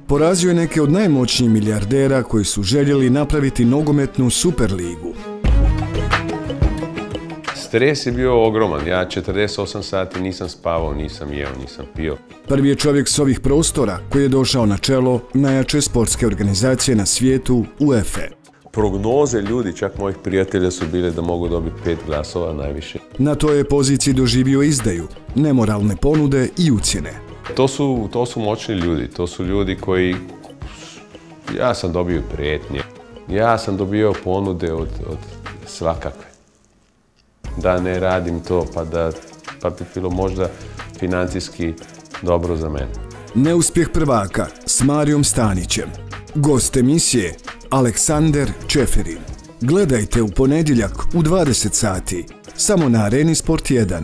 Porazio je neke od najmoćnijih milijardera koji su željeli napraviti nogometnu superligu. Stres je bio ogroman. Ja 48 sati nisam spavao, nisam jeo, nisam pio. Prvi je čovjek s ovih prostora koji je došao na čelo najjače sportske organizacije na svijetu, UEFA. Prognoze ljudi, čak mojih prijatelja, su bile da mogu dobiti 5 glasova najviše. Na toj je poziciji doživio izdaju, nemoralne ponude i ucjene. To su moćni ljudi, to su ljudi koji... Ja sam dobio prijetnje, ja sam dobio ponude od svakakve. Da ne radim to, pa bi bilo možda financijski dobro za mene. Neuspjeh prvaka s Marijom Stanićem. Gost emisije Aleksandar Čeferin. Gledajte u ponedjeljak u 20 sati, samo na Areni Sport 1.